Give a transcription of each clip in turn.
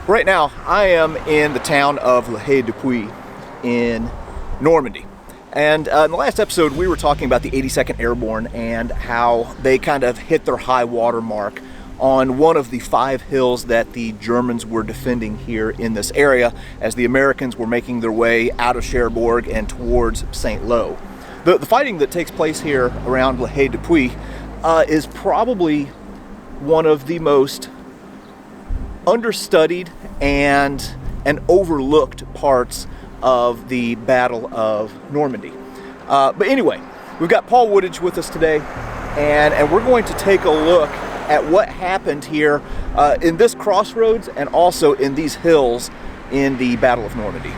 Right now, I am in the town of Haye du Puits in Normandy. And in the last episode, we were talking about the 82nd Airborne and how they kind of hit their high water mark on one of the 5 hills that the Germans were defending here in this area as the Americans were making their way out of Cherbourg and towards St. Lo. The fighting that takes place here around Haye du Puits is probably one of the most understudied and overlooked parts of the Battle of Normandy. But anyway, we've got Paul Woodadge with us today, and we're going to take a look at what happened here in this crossroads and also in these hills in the Battle of Normandy.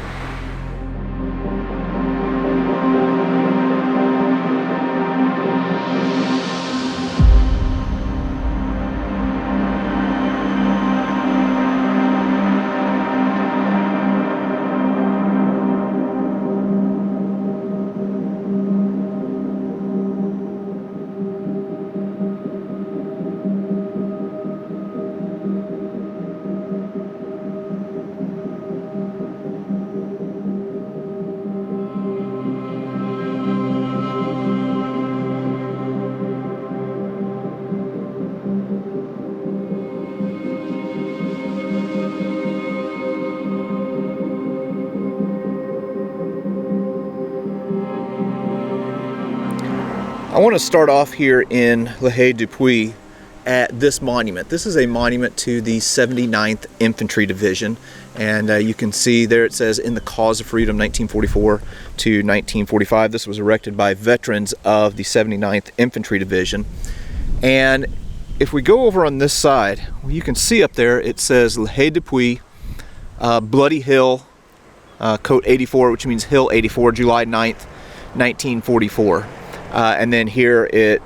I want to start off here in Haye du Puits at this monument. This is a monument to the 79th Infantry Division, and you can see there it says "In the Cause of Freedom 1944 to 1945. This was erected by veterans of the 79th Infantry Division. And if we go over on this side, you can see up there it says Haye du Puits, Bloody Hill, Cote 84, which means Hill 84, July 9th, 1944. And then here it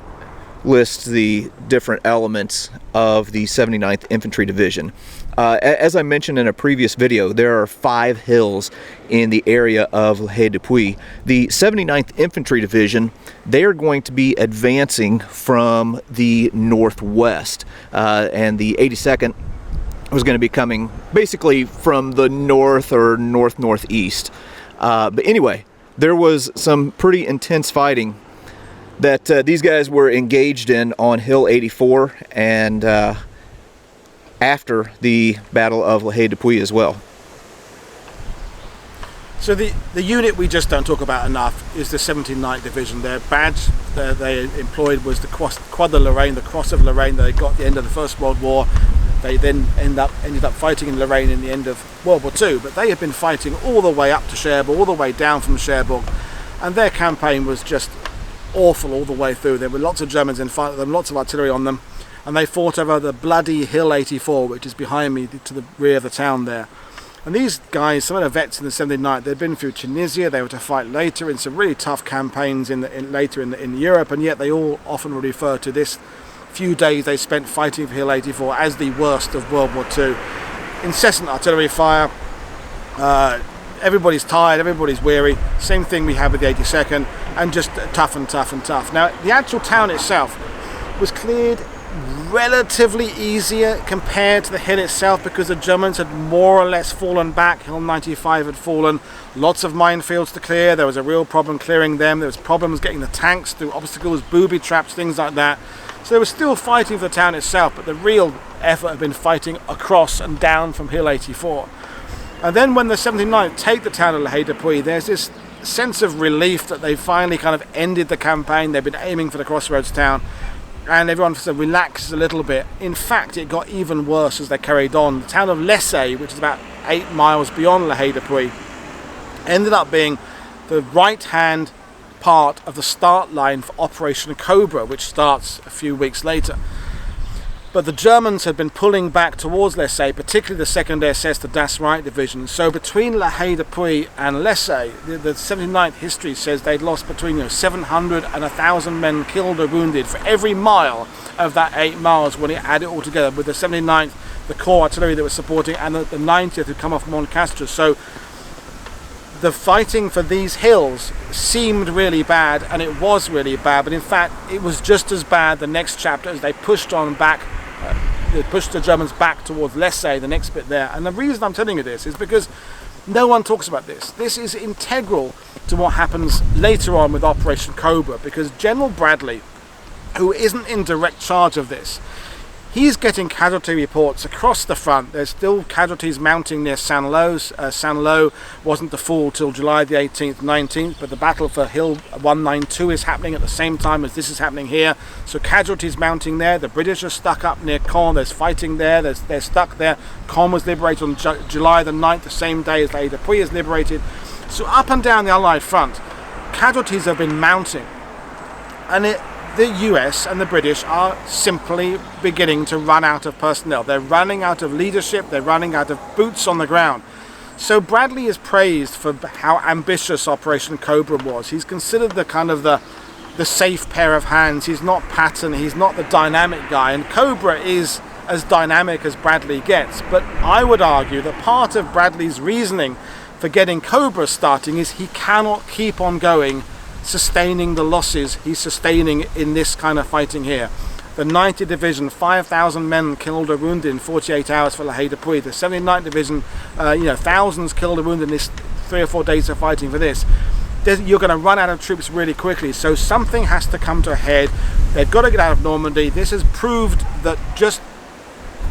lists the different elements of the 79th Infantry Division. As I mentioned in a previous video, there are 5 hills in the area of Haye du Puits. The 79th Infantry Division, they are going to be advancing from the northwest, and the 82nd was going to be coming basically from the north or northeast. But anyway, there was some pretty intense fighting that these guys were engaged in on Hill 84 and after the Battle of Haye du Puits as well. So the unit we just don't talk about enough is the 79th Division. Their badge they employed was the Croix de Lorraine, the Cross of Lorraine that they got at the end of the First World War. They then ended up fighting in Lorraine in the end of World War II, but they had been fighting all the way up to Cherbourg, all the way down from Cherbourg, and their campaign was just awful all the way through. There were lots of Germans in front of them, lots of artillery on them, and they fought over the bloody Hill 84, which is behind me to the rear of the town there. And these guys, some of the vets in the 79th, they'd been through Tunisia, they were to fight later in some really tough campaigns later in Europe, and yet they all often refer to this few days they spent fighting for Hill 84 as the worst of World War II. Incessant artillery fire, everybody's tired, everybody's weary. Same thing we had with the 82nd, and just tough and tough and tough. Now, the actual town itself was cleared relatively easier compared to the hill itself because the Germans had more or less fallen back. Hill 95 had fallen. Lots of minefields to clear. There was a real problem clearing them. There was problems getting the tanks through obstacles, booby traps, things like that. So they were still fighting for the town itself, but the real effort had been fighting across and down from Hill 84. And then when the 79th take the town of Haye du Puits, there's this sense of relief that they finally kind of ended the campaign. They've been aiming for the crossroads town, and everyone sort of relaxes a little bit. In fact, it got even worse as they carried on. The town of Lessay, which is about 8 miles beyond Haye du Puits, ended up being the right-hand part of the start line for Operation Cobra, which starts a few weeks later. But the Germans had been pulling back towards Lessay, particularly the 2nd SS, the Das Reich Division. So between Haye du Puits and Lessay, the 79th history says they'd lost between 700 and 1,000 men killed or wounded for every mile of that 8 miles when you add it all together, with the 79th, the core artillery that was supporting, and the 90th who come off Mont Castres. So the fighting for these hills seemed really bad, and it was really bad, but in fact it was just as bad the next chapter as they pushed on back pushed the Germans back towards Lessay, the next bit there. And the reason I'm telling you this is because no one talks about this. This is integral to what happens later on with Operation Cobra, because General Bradley, who isn't in direct charge of this, he's getting casualty reports across the front. There's still casualties mounting near Saint-Lô. Saint-Lô wasn't to fall till July the 18th, 19th, but the battle for Hill 192 is happening at the same time as this is happening here. So casualties mounting there. The British are stuck up near Caen. There's fighting there. They're stuck there. Caen was liberated on July the 9th, the same day as Haye du Puits is liberated. So up and down the Allied front, casualties have been mounting. And the US and the British are simply beginning to run out of personnel. They're running out of leadership, they're running out of boots on the ground. So Bradley is praised for how ambitious Operation Cobra was. He's considered the kind of the safe pair of hands. He's not Patton, he's not the dynamic guy, and Cobra is as dynamic as Bradley gets. But I would argue that part of Bradley's reasoning for getting Cobra starting is he cannot keep on going sustaining the losses he's sustaining in this kind of fighting here. The 90th Division, 5,000 men killed or wounded in 48 hours for Haye du Puits. The 79th Division, thousands killed or wounded in this 3 or 4 days of fighting for this. You're going to run out of troops really quickly, so something has to come to a head. They've got to get out of Normandy. This has proved that just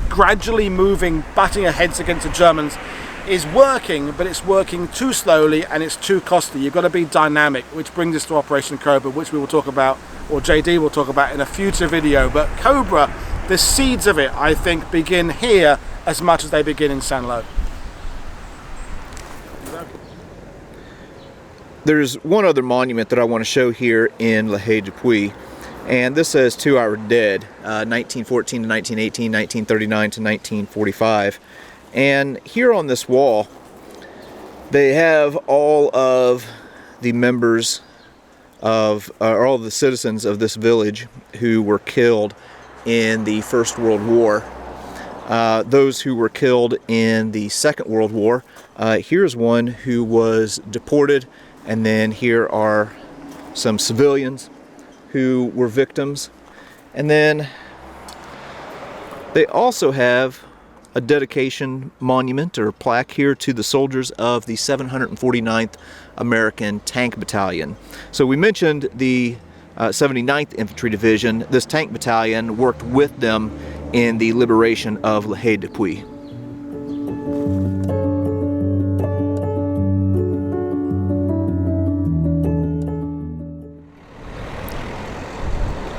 gradually moving, butting our heads against the Germans is working, but it's working too slowly and it's too costly. You've got to be dynamic, which brings us to Operation Cobra, which we will talk about, or JD will talk about in a future video. But Cobra, the seeds of it, I think, begin here as much as they begin in Saint-Lô. There's one other monument that I want to show here in Haye du Puits, and this says "To Our Dead," 1914 to 1918, 1939 to 1945. And here on this wall, they have all of the members of, or all of the citizens of this village who were killed in the First World War. Those who were killed in the Second World War. Here's one who was deported, and then here are some civilians who were victims. And then they also have a dedication monument or plaque here to the soldiers of the 749th American Tank Battalion. So we mentioned the 79th Infantry Division. This Tank Battalion worked with them in the liberation of Haye du Puits.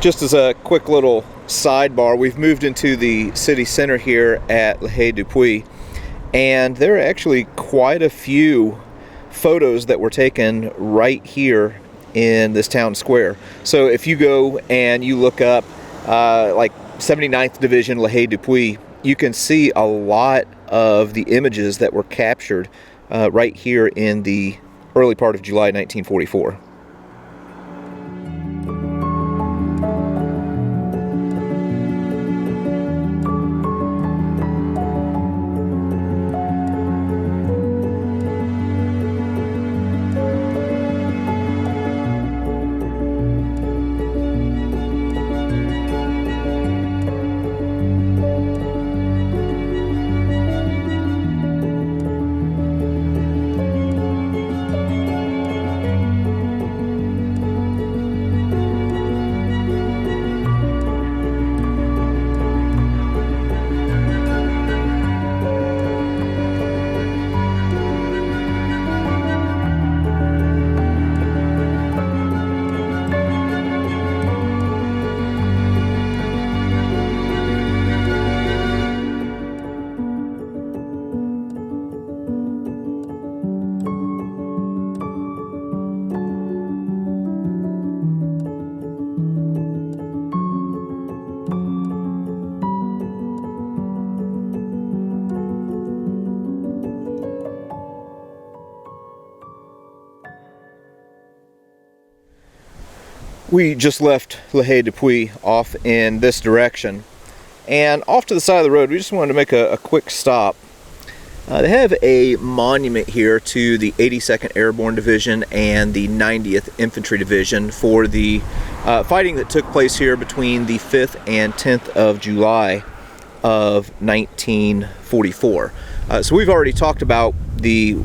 Just as a quick little sidebar, we've moved into the city center here at Haye du Puits, and there are actually quite a few photos that were taken right here in this town square. So if you go and you look up like 79th Division Haye du Puits, you can see a lot of the images that were captured right here in the early part of July 1944. We just left Haye du Puits off in this direction, and off to the side of the road we just wanted to make a quick stop. They have a monument here to the 82nd Airborne Division and the 90th Infantry Division for the fighting that took place here between the 5th and 10th of July. of 1944. So we've already talked about the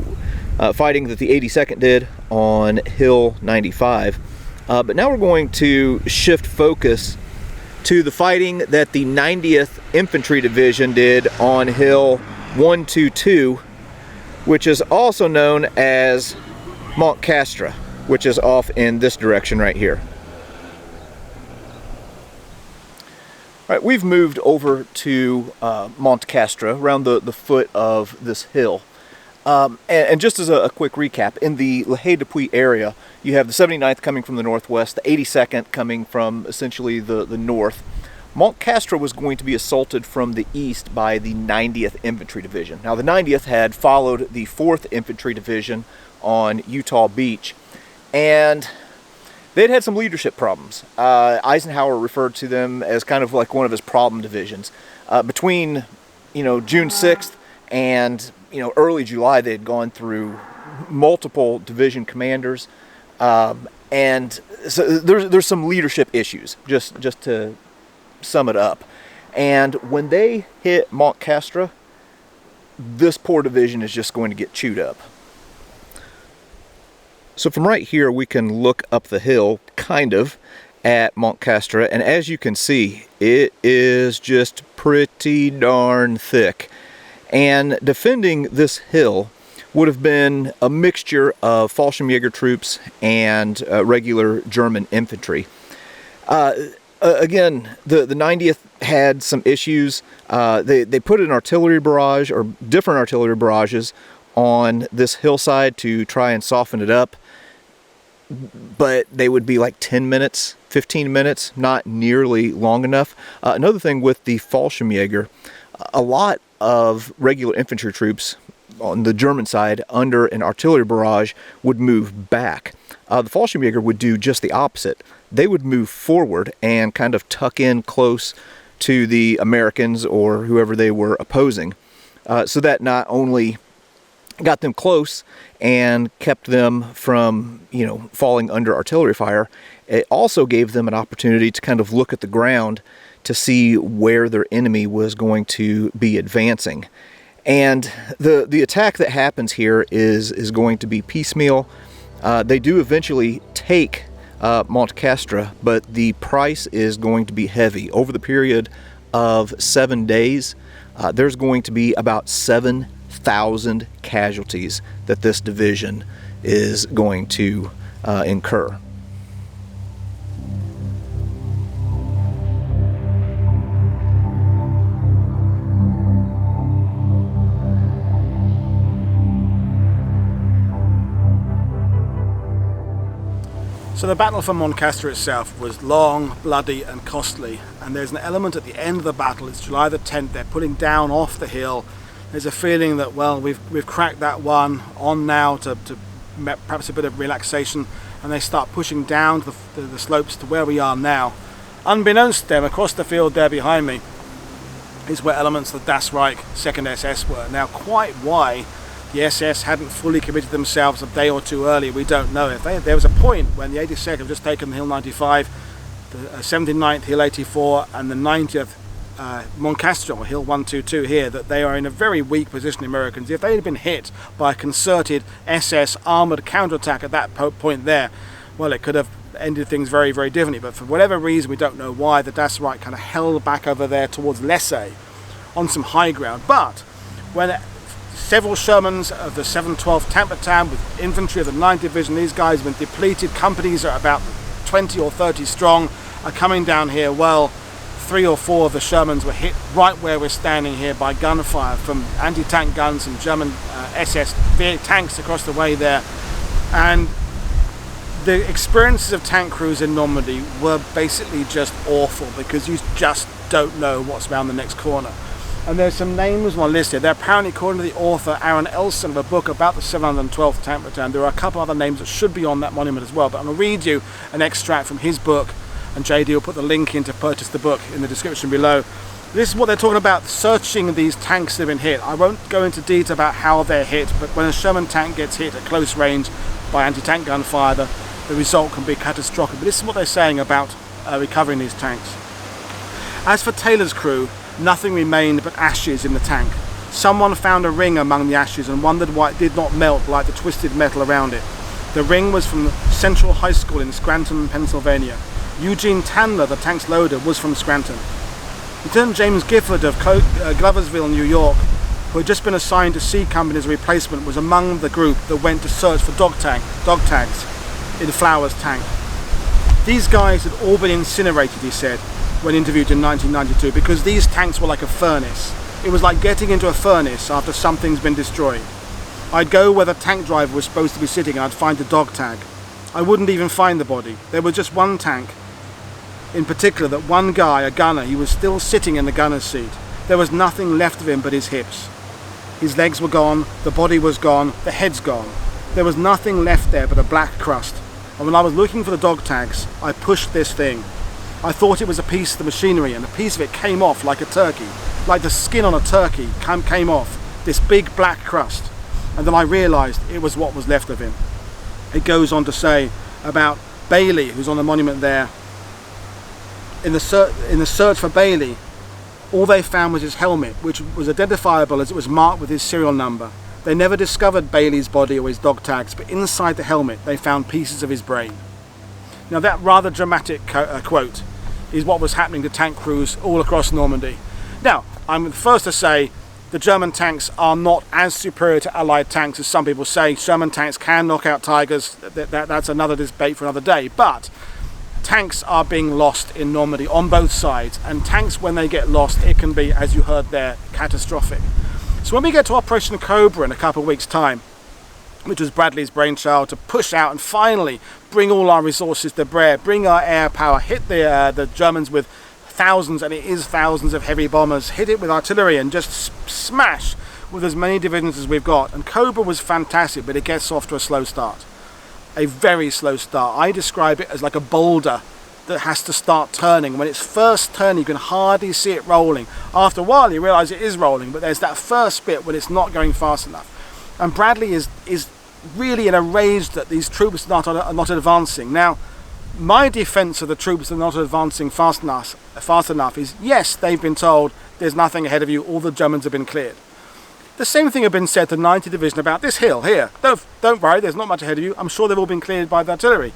fighting that the 82nd did on Hill 95, but now we're going to shift focus to the fighting that the 90th Infantry Division did on Hill 122, which is also known as Mont Castre, which is off in this direction right here. All right, we've moved over to Mont Castre, around the foot of this hill. And just as a quick recap, in the Haye du Puits area, you have the 79th coming from the northwest, the 82nd coming from essentially the north. Mont Castre was going to be assaulted from the east by the 90th Infantry Division. Now, the 90th had followed the 4th Infantry Division on Utah Beach, and they'd had some leadership problems. Eisenhower referred to them as kind of like one of his problem divisions. Between, June 6th and early July, they had gone through multiple division commanders, and so there's some leadership issues, just to sum it up. And when they hit Mont Castre, this poor division is just going to get chewed up. So from right here, we can look up the hill, kind of, at Mont Castre, and as you can see, it is just pretty darn thick. And defending this hill would have been a mixture of Fallschirmjäger troops and regular German infantry. Again, the 90th had some issues. They put an artillery barrage, or different artillery barrages, on this hillside to try and soften it up, but they would be like 10 minutes, 15 minutes, not nearly long enough. Another thing with the Fallschirmjäger, a lot of regular infantry troops on the German side under an artillery barrage would move back. The Fallschirmjäger would do just the opposite. They would move forward and kind of tuck in close to the Americans or whoever they were opposing, so that not only got them close and kept them from, falling under artillery fire, it also gave them an opportunity to kind of look at the ground to see where their enemy was going to be advancing. And the attack that happens here is going to be piecemeal. They do eventually take Mont Castre, but the price is going to be heavy. Over the period of 7 days, there's going to be about 7,000 casualties that this division is going to incur. So the battle for Mont Castre itself was long, bloody and costly, and there's an element at the end of the battle. It's July the 10th, they're putting down off the hill. There's a feeling that, well, we've cracked that one, on now to perhaps a bit of relaxation, and they start pushing down the slopes to where we are now. Unbeknownst to them, across the field there behind me is where elements of the Das Reich 2nd SS were. Now, quite why the SS hadn't fully committed themselves a day or two earlier, we don't know. There was a point when the 82nd had just taken Hill 95, the 79th Hill 84, and the 90th Mont Castre, or Hill 122 here, that they are in a very weak position, the Americans. If they had been hit by a concerted SS armoured counterattack at that point there, well, it could have ended things very, very differently. But for whatever reason, we don't know why, the Das Reich kind of held back over there towards Lessay on some high ground. But when several Shermans of the 712th Tank Battalion with infantry of the 9th Division, these guys have been depleted, companies are about 20 or 30 strong, are coming down here. Well, 3 or 4 of the Shermans were hit right where we're standing here by gunfire from anti-tank guns and German SS tanks across the way there. And the experiences of tank crews in Normandy were basically just awful, because you just don't know what's around the next corner. And there's some names on my list here. They're apparently, according to the author Aaron Elson of a book about the 712th Tank Battalion, there are a couple other names that should be on that monument as well. But I'm going to read you an extract from his book, and JD will put the link in to purchase the book in the description below. This is what they're talking about, searching these tanks that have been hit. I won't go into detail about how they're hit, but when a Sherman tank gets hit at close range by anti-tank gunfire, the result can be catastrophic. But this is what they're saying about recovering these tanks. As for Taylor's crew, Nothing remained but ashes in the tank. Someone found a ring among the ashes and wondered why it did not melt like the twisted metal around it. The ring was from Central High School in Scranton, Pennsylvania. Eugene Tandler, the tank's loader, was from Scranton. Lieutenant James Gifford of Gloversville, New York, who had just been assigned to C Company as a replacement, was among the group that went to search for dog tags in Flowers' tank. These guys had all been incinerated, he said, when interviewed in 1992, because these tanks were like a furnace. It was like getting into a furnace after something's been destroyed. I'd go where the tank driver was supposed to be sitting and I'd find the dog tag. I wouldn't even find the body. There was just one tank in particular, that one guy, a gunner, he was still sitting in the gunner's seat. There was nothing left of him but his hips. His legs were gone, the body was gone, the head's gone. There was nothing left there but a black crust. And when I was looking for the dog tags, I pushed this thing. I thought it was a piece of the machinery, and a piece of it came off like a turkey. Like the skin on a turkey came off, this big black crust. And then I realised it was what was left of him. It goes on to say about Bailey, who's on the monument there. In the search for Bailey, all they found was his helmet, which was identifiable as it was marked with his serial number. They never discovered Bailey's body or his dog tags, but inside the helmet they found pieces of his brain. Now that rather dramatic quote is what was happening to tank crews all across Normandy. Now, I'm the first to say the German tanks are not as superior to Allied tanks as some people say. German tanks can knock out Tigers, that's another debate for another day, but tanks are being lost in Normandy on both sides, and tanks, when they get lost, it can be, as you heard there, catastrophic. So when we get to Operation Cobra in a couple of weeks' time, which was Bradley's brainchild, to push out and finally bring all our resources to bear, bring our air power, hit the Germans with thousands, and it is thousands of heavy bombers, hit it with artillery and just smash with as many divisions as we've got. And Cobra was fantastic, but it gets off to a slow start. A very slow start. I describe it as like a boulder that has to start turning. When it's first turning, you can hardly see it rolling. After a while, you realise it is rolling, but there's that first bit when it's not going fast enough. And Bradley is really in a rage that these troops are not advancing. Now, my defence of the troops that are not advancing fast enough is, yes, they've been told there's nothing ahead of you, all the Germans have been cleared. The same thing had been said to 90 Division about this hill here. Don't worry, there's not much ahead of you. I'm sure they've all been cleared by the artillery.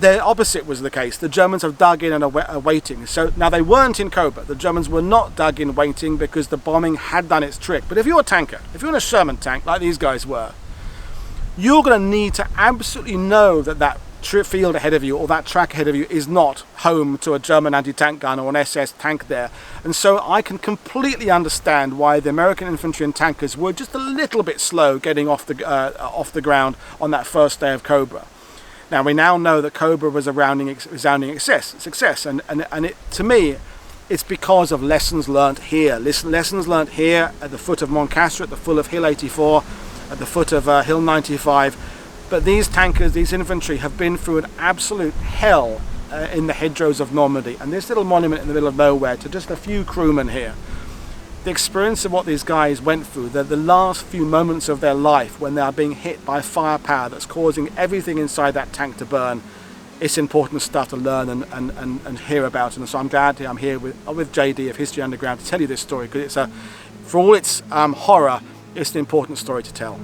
The opposite was the case. The Germans have dug in and are waiting. So now they weren't in Cobra. The Germans were not dug in waiting because the bombing had done its trick. But if you're a tanker, if you're in a Sherman tank like these guys were, you're going to need to absolutely know that field ahead of you or that track ahead of you is not home to a German anti-tank gun or an SS tank there. And so I can completely understand why the American infantry and tankers were just a little bit slow getting off the ground on that first day of Cobra. Now we now know that Cobra was a resounding success, and it, to me, it's because of lessons learnt here. Lessons learnt here at the foot of Mont Castor, at the foot of Hill 84, at the foot of Hill 95. But these tankers, these infantry, have been through an absolute hell in the hedgerows of Normandy. And this little monument in the middle of nowhere to just a few crewmen here. The experience of what these guys went through, the last few moments of their life when they are being hit by firepower that's causing everything inside that tank to burn, it's important stuff to learn and hear about. And so I'm glad I'm here with JD of History Underground to tell you this story, because it's for all its horror, it's an important story to tell.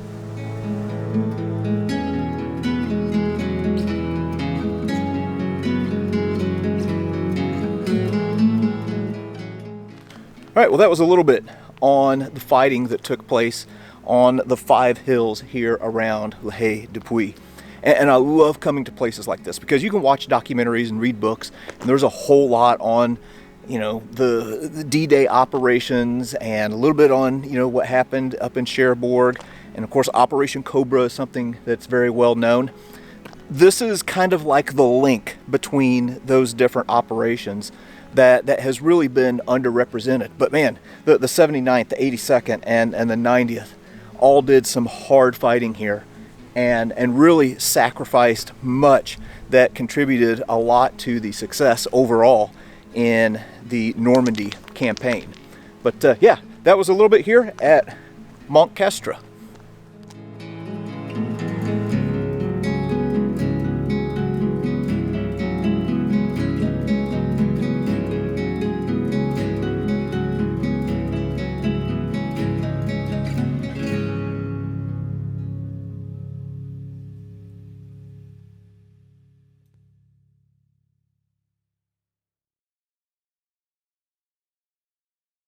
All right, well, that was a little bit on the fighting that took place on the 5 hills here around Haye du Puits. And I love coming to places like this because you can watch documentaries and read books, and there's a whole lot on, the D-Day operations and a little bit on, what happened up in Cherbourg. And of course, Operation Cobra is something that's very well known. This is kind of like the link between those different operations that has really been underrepresented. But man, the 79th, the 82nd, and the 90th all did some hard fighting here and really sacrificed much that contributed a lot to the success overall in the Normandy campaign. But yeah, that was a little bit here at Mont Castor.